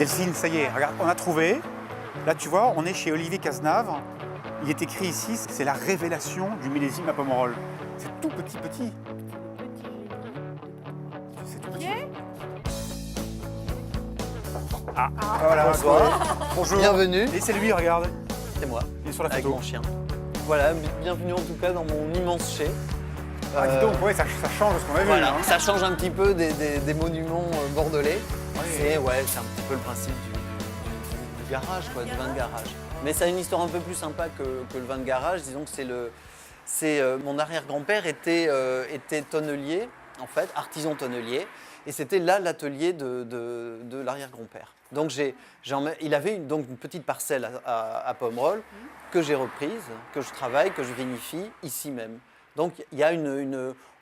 Delphine, ça y est, regarde, on a trouvé. Là, tu vois, on est chez Olivier Cazenave. Il est écrit ici, c'est la révélation du millésime à Pomerol. C'est tout petit. C'est tout petit. Ah, voilà. Bonsoir. Bonjour. Bienvenue. Et c'est lui, regarde. C'est moi, Il est sur la avec photo. mon chien. Voilà, bienvenue en tout cas dans mon immense chai. Ah, dis donc, ouais, ça change de ce qu'on a vu. Voilà, hein. ça change un petit peu des monuments bordelais. Oui. C'est un petit peu le principe du garage, quoi, du vin de garage. Mais ça a une histoire un peu plus sympa que le vin de garage. Disons que mon arrière-grand-père était tonnelier, en fait, artisan tonnelier. Et c'était là l'atelier de l'arrière-grand-père. Donc il avait donc une petite parcelle à Pomerol que j'ai reprise, que je travaille, que je vinifie ici même. Donc il y a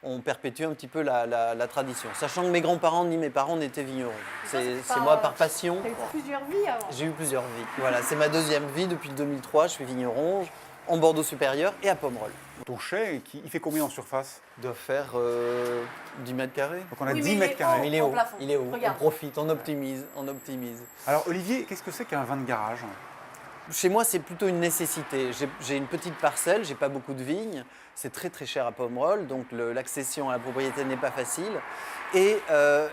on perpétue un petit peu la tradition. Sachant que mes grands-parents ni mes parents n'étaient vignerons. C'est moi par passion. Tu as eu plusieurs vies avant. J'ai eu plusieurs vies. Voilà, c'est ma deuxième vie depuis 2003. Je suis vigneron en Bordeaux supérieur et à Pomerol. Ton chai, il fait combien en surface? Il doit faire 10 mètres carrés. Donc on a Oui, 10 mais mètres carrés. Il est Au haut, plafond. il est haut. Regarde. On profite, on optimise. Alors Olivier, qu'est-ce que c'est qu'un vin de garage? Chez moi, c'est plutôt une nécessité. J'ai une petite parcelle, j'ai pas beaucoup de vignes. C'est très très cher à Pomerol, donc l'accession à la propriété n'est pas facile. Et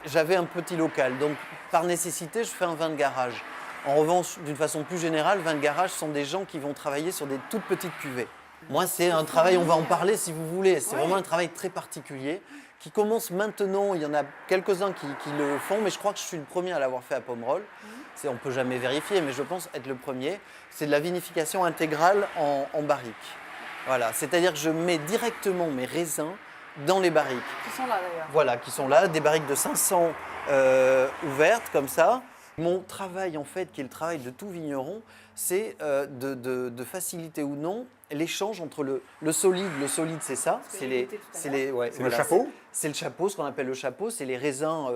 j'avais un petit local, donc par nécessité, je fais un vin de garage. En revanche, d'une façon plus générale, vin de garage sont des gens qui vont travailler sur des toutes petites cuvées. Moi, c'est un travail, on va en parler si vous voulez. C'est vraiment un travail très particulier qui commence maintenant. Il y en a quelques-uns qui le font, mais je crois que je suis le premier à l'avoir fait à Pomerol. On ne peut jamais vérifier, mais je pense être le premier. C'est de la vinification intégrale en barrique. Voilà, c'est-à-dire que je mets directement mes raisins dans les barriques. Qui sont là d'ailleurs. Voilà, qui sont là, des barriques de 500 ouvertes comme ça. Mon travail, en fait, qui est le travail de tout vigneron, c'est de faciliter ou non l'échange entre le solide. Le solide, c'est ça. C'est le chapeau. C'est le chapeau, ce qu'on appelle le chapeau. C'est les raisins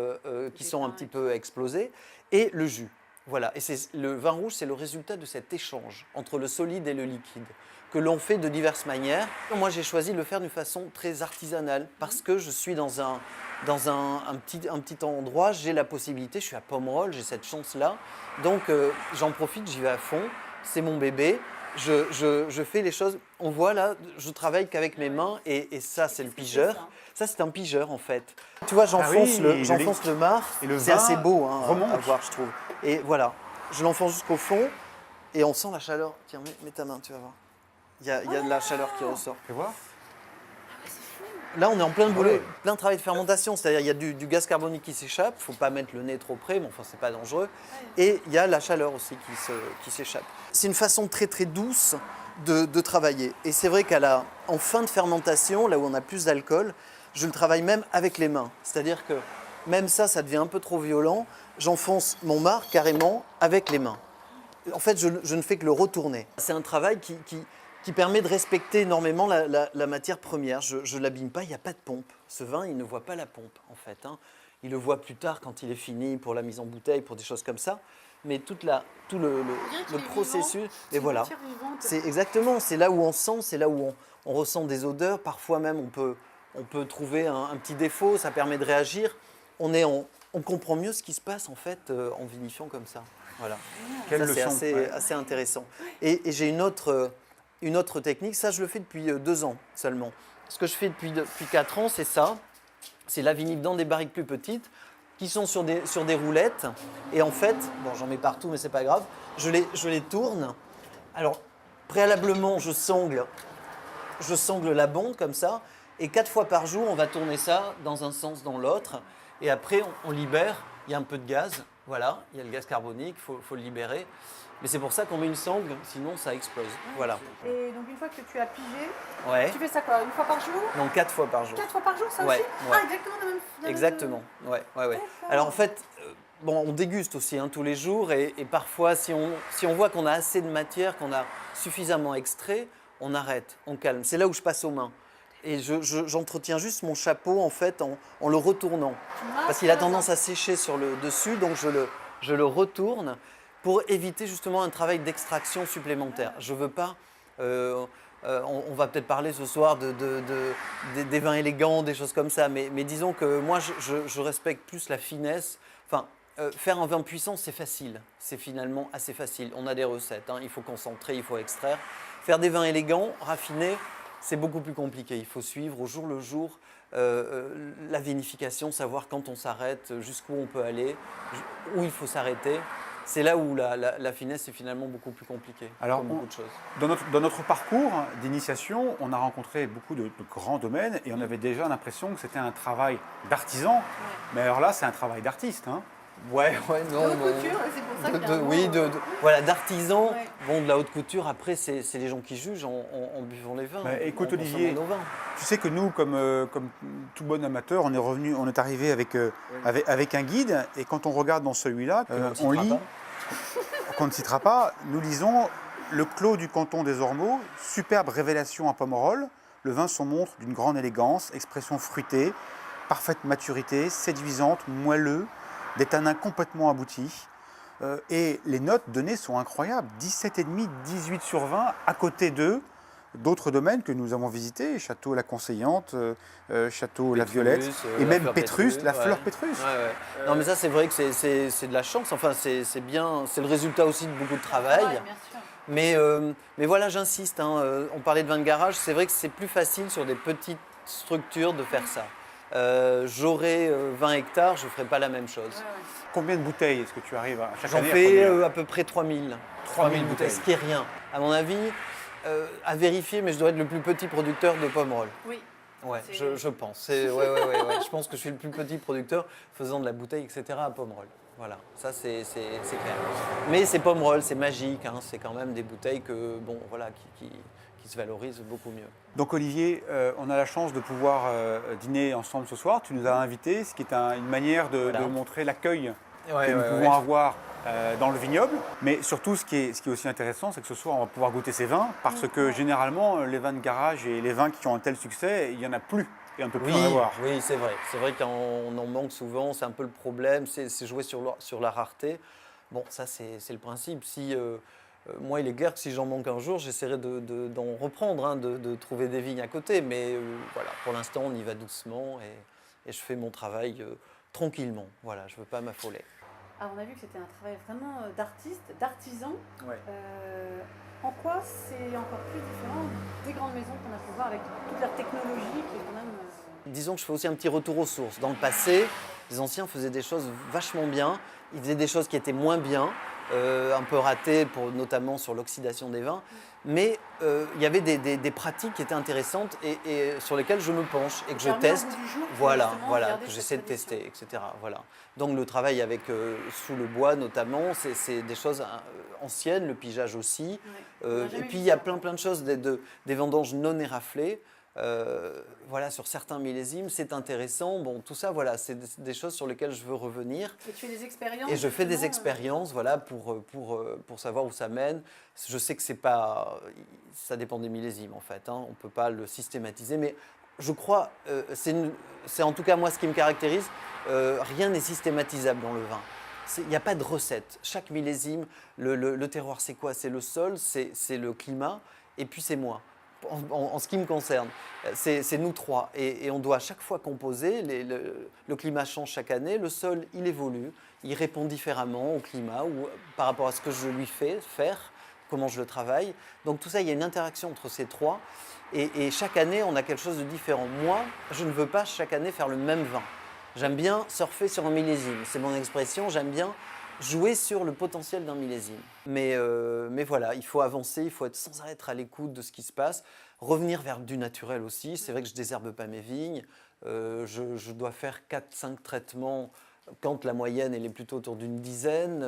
qui sont un petit peu explosés. Et le jus. Voilà. Et le vin rouge, c'est le résultat de cet échange entre le solide et le liquide, que l'on fait de diverses manières. Moi, j'ai choisi de le faire d'une façon très artisanale parce que je suis dans un petit endroit, j'ai la possibilité, je suis à Pomerol, j'ai cette chance-là. Donc, j'en profite, j'y vais à fond. C'est mon bébé. Je fais les choses. On voit là, je travaille qu'avec mes mains et ça, c'est le pigeur. Ça, c'est un pigeur en fait. Tu vois, j'enfonce le marc. Et le C'est vin assez beau remonte. à voir, je trouve. Et voilà, je l'enfonce jusqu'au fond et on sent la chaleur. Tiens, mets ta main, tu vas voir. Il y a de la chaleur qui ressort. Fais voir. Là, on est en plein boulot, plein de travail de fermentation. C'est-à-dire, il y a du gaz carbonique qui s'échappe. Il ne faut pas mettre le nez trop près, mais enfin, c'est pas dangereux. Et il y a la chaleur aussi qui s'échappe. C'est une façon très très douce de travailler. Et c'est vrai en fin de fermentation, là où on a plus d'alcool, je le travaille même avec les mains. C'est-à-dire que même ça devient un peu trop violent. J'enfonce mon marc carrément avec les mains. En fait, je ne fais que le retourner. C'est un travail qui permet de respecter énormément la matière première. Je ne l'abîme pas, il n'y a pas de pompe. Ce vin, il ne voit pas la pompe, en fait. Il le voit plus tard quand il est fini pour la mise en bouteille, pour des choses comme ça. Mais tout le processus, et voilà. C'est exactement, c'est là où on sent, c'est là où on ressent des odeurs. Parfois même, on peut trouver un petit défaut, ça permet de réagir. On comprend mieux ce qui se passe, en fait, en vinifiant comme ça. Voilà. Quelle Ça, leçon. c'est assez intéressant. Et j'ai une autre technique, ça je le fais depuis 2 ans seulement. Ce que je fais depuis 4 ans, c'est ça. C'est la vinif dans des barriques plus petites qui sont sur des roulettes. Et en fait, bon, j'en mets partout, mais c'est pas grave, je les tourne. Alors, préalablement, je sangle la bonde comme ça. Et 4 fois par jour, on va tourner ça dans un sens, dans l'autre. Et après, on libère. Il y a un peu de gaz. Voilà, il y a le gaz carbonique, il faut le libérer. Mais c'est pour ça qu'on met une sangle, sinon ça explose. Voilà. Et donc une fois que tu as pigé, Ouais. tu fais ça quoi? Une fois par jour? Non, 4 fois par jour. 4 fois par jour, ça Ouais, aussi? ouais. Ah, exactement dans le même... Exactement. Ouais. D'accord. Alors en fait, on déguste aussi tous les jours et parfois, si on voit qu'on a assez de matière, qu'on a suffisamment extrait, on arrête, on calme. C'est là où je passe aux mains. Et j'entretiens juste mon chapeau en fait en le retournant. Parce qu'il a tendance à sécher sur le dessus, donc je le retourne pour éviter justement un travail d'extraction supplémentaire. Je veux pas... on va peut-être parler ce soir des vins élégants, des choses comme ça, mais disons que moi je respecte plus la finesse. Enfin, faire un vin puissant, c'est facile. C'est finalement assez facile. On a des recettes, hein. Il faut concentrer, il faut extraire. Faire des vins élégants, raffinés, c'est beaucoup plus compliqué. Il faut suivre au jour le jour la vinification, savoir quand on s'arrête, jusqu'où on peut aller, où il faut s'arrêter. C'est là où la finesse est finalement beaucoup plus compliquée. Alors, comme beaucoup de choses. Dans notre parcours d'initiation, on a rencontré beaucoup de grands domaines et on avait déjà l'impression que c'était un travail d'artisan. Mais alors là, c'est un travail d'artiste. Hein. Ouais, De haute non. couture, et c'est pour ça qu'il y a un Oui, mot, voilà, d'artisan. Ouais. Bon, de la haute couture, après, c'est les gens qui jugent en buvant les vins. Bah, écoute, en consommant Olivier, nos vins. Tu sais que nous, comme tout bon amateur, on est arrivé avec un guide et quand on regarde dans celui-là, on lit, qu'on ne citera pas, nous lisons le Clos du canton des Ormeaux, superbe révélation à Pomerol. Le vin s'en montre d'une grande élégance, expression fruitée, parfaite maturité, séduisante, moelleux, des tanins complètement aboutis. Et les notes données sont incroyables, 17,5, 18 sur 20, à côté d'autres domaines que nous avons visités, Château La Conseillante, Château La Violette, et la même fleur Pétrus, la ouais. fleur Pétrus. Ouais. Non, mais ça, c'est vrai que c'est de la chance. Enfin, c'est bien. C'est le résultat aussi de beaucoup de travail. Ouais, bien sûr. Mais voilà, j'insiste. Hein, on parlait de vin de garage. C'est vrai que c'est plus facile sur des petites structures de faire ça. J'aurais 20 hectares, je ne ferais pas la même chose. Ouais. Combien de bouteilles est-ce que tu arrives chaque J'en année à fais produire à peu près 3000. 3000 bouteilles. Ce qui est rien. À mon avis, à vérifier, mais je dois être le plus petit producteur de Pomerol. Oui. Ouais, C'est- je pense. Ouais. Je pense que je suis le plus petit producteur faisant de la bouteille, etc. à Pomerol. Voilà, ça c'est clair. Mais c'est Pomerol, c'est magique, hein. C'est quand même des bouteilles qui se valorisent beaucoup mieux. Donc Olivier, on a la chance de pouvoir dîner ensemble ce soir. Tu nous as invités, ce qui est une manière de montrer l'accueil que nous pouvons avoir dans le vignoble. Mais surtout, ce qui est aussi intéressant, c'est que ce soir, on va pouvoir goûter ces vins parce que généralement, les vins de garage et les vins qui ont un tel succès, il n'y en a plus et on ne peut plus en avoir. Oui, c'est vrai. C'est vrai qu'on en manque souvent, c'est un peu le problème, c'est jouer sur la rareté. Bon, ça, c'est le principe. Si, moi, il est clair que si j'en manque un jour, j'essaierai d'en reprendre, hein, de trouver des vignes à côté. Mais voilà, pour l'instant, on y va doucement et je fais mon travail tranquillement. Voilà, je ne veux pas m'affoler. Alors, on a vu que c'était un travail vraiment d'artiste, d'artisan. Ouais. En quoi c'est encore plus différent des grandes maisons qu'on a pu voir avec toute leur technologie qui est quand même... Disons que je fais aussi un petit retour aux sources. Dans le passé, les anciens faisaient des choses vachement bien. Ils faisaient des choses qui étaient moins bien, un peu ratées, notamment sur l'oxydation des vins. Mais il y avait des pratiques qui étaient intéressantes et sur lesquelles je me penche et que je Faire mieux au teste. bout du jour pour Voilà, justement garder que cette j'essaie de tradition. tester, etc. Voilà. Donc le travail avec sous le bois notamment, c'est des choses anciennes, le pigeage aussi. Ouais. On a Et jamais puis vu il y a ça. plein de choses, des vendanges non éraflées. Voilà, sur certains millésimes, c'est intéressant. Bon, tout ça, voilà, c'est des choses sur lesquelles je veux revenir. Et tu fais des expériences Et je fais des justement, expériences, voilà, pour savoir où ça mène. Je sais que c'est pas, ça dépend des millésimes en fait. Hein, on peut pas le systématiser, mais je crois, c'est en tout cas moi ce qui me caractérise. Rien n'est systématisable dans le vin. Il n'y a pas de recette. Chaque millésime, le terroir, c'est quoi? C'est le sol, c'est le climat, et puis c'est moi. En ce qui me concerne, c'est nous trois. Et on doit à chaque fois composer. Le climat change chaque année. Le sol, il évolue. Il répond différemment au climat ou par rapport à ce que je lui fais faire, comment je le travaille. Donc tout ça, il y a une interaction entre ces trois. Et chaque année, on a quelque chose de différent. Moi, je ne veux pas chaque année faire le même vin. J'aime bien surfer sur un millésime. C'est mon expression. J'aime bien jouer sur le potentiel d'un millésime. Mais voilà, il faut avancer, il faut être sans arrêt à l'écoute de ce qui se passe, revenir vers du naturel aussi. C'est vrai que je ne désherbe pas mes vignes, je dois faire 4-5 traitements quand la moyenne elle est plutôt autour d'une dizaine.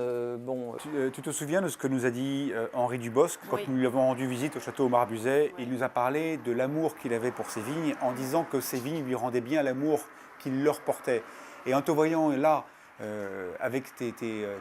Tu te souviens de ce que nous a dit Henri Dubosc quand Oui. nous lui avons rendu visite au château Marbuzet? Il nous a parlé de l'amour qu'il avait pour ses vignes en disant que ses vignes lui rendaient bien l'amour qu'il leur portait. Et en te voyant là, avec tes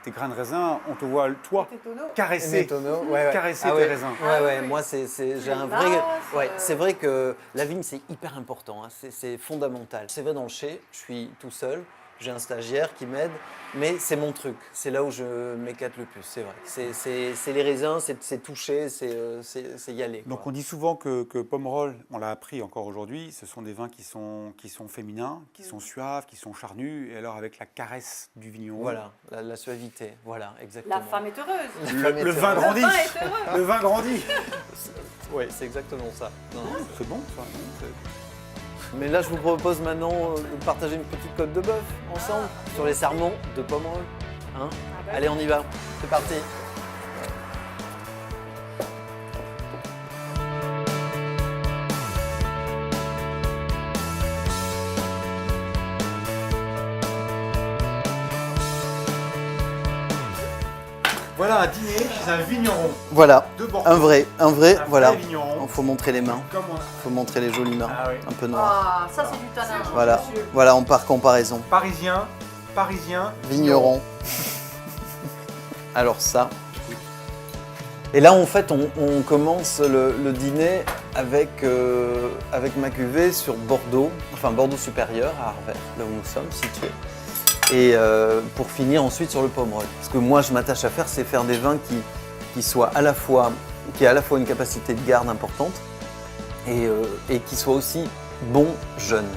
grains de raisin, on te voit, toi, Tes tonneaux. caresser, caresser tes raisins. Ouais, oui. moi j'ai un vrai. masses, Ouais, c'est vrai que la vigne c'est hyper important, hein, c'est fondamental. C'est vrai dans le chai, je suis tout seul, j'ai un stagiaire qui m'aide, mais c'est mon truc. C'est là où je m'éclate le plus, c'est vrai. C'est les raisins, c'est toucher, c'est y aller. Donc quoi. on dit souvent que Pomerol, on l'a appris encore aujourd'hui, ce sont des vins qui sont féminins, qui sont suaves, qui sont charnus, et alors avec la caresse du vigneron. Voilà, la suavité, voilà, exactement. La femme est heureuse. La femme est Le vin heureuse. grandit. Le vin est heureux. Le vin grandit. Oui, c'est exactement ça. Non, non, C'est bon ça. mais là, je vous propose maintenant de partager une petite côte de bœuf ensemble sur les sermons de Pomerol. Hein Ah bah Allez, on y va. C'est parti. Voilà un dîner chez un vigneron Voilà, de Bordeaux. un vrai, voilà. vigneron. Il faut montrer les mains, Comme on a. il faut montrer les jolies mains, Ah oui. un peu noires. Ah, ça c'est du tanin. Voilà, voilà, on part comparaison. Parisien, Vigneron. Alors ça. Et là, en fait, on commence le dîner avec ma cuvée sur Bordeaux, enfin Bordeaux supérieur à Arvers, là où nous sommes situés. Et pour finir ensuite sur le Pomerol. Ce que moi, je m'attache à faire, c'est faire des vins qui soient à la fois, qui aient à la fois une capacité de garde importante et qui soient aussi bons jeunes.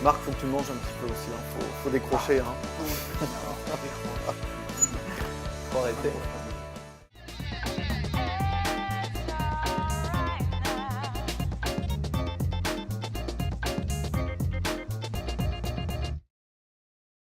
Marc, faut que tu manges un petit peu aussi, hein. Faut décrocher. Hein. Faut arrêter.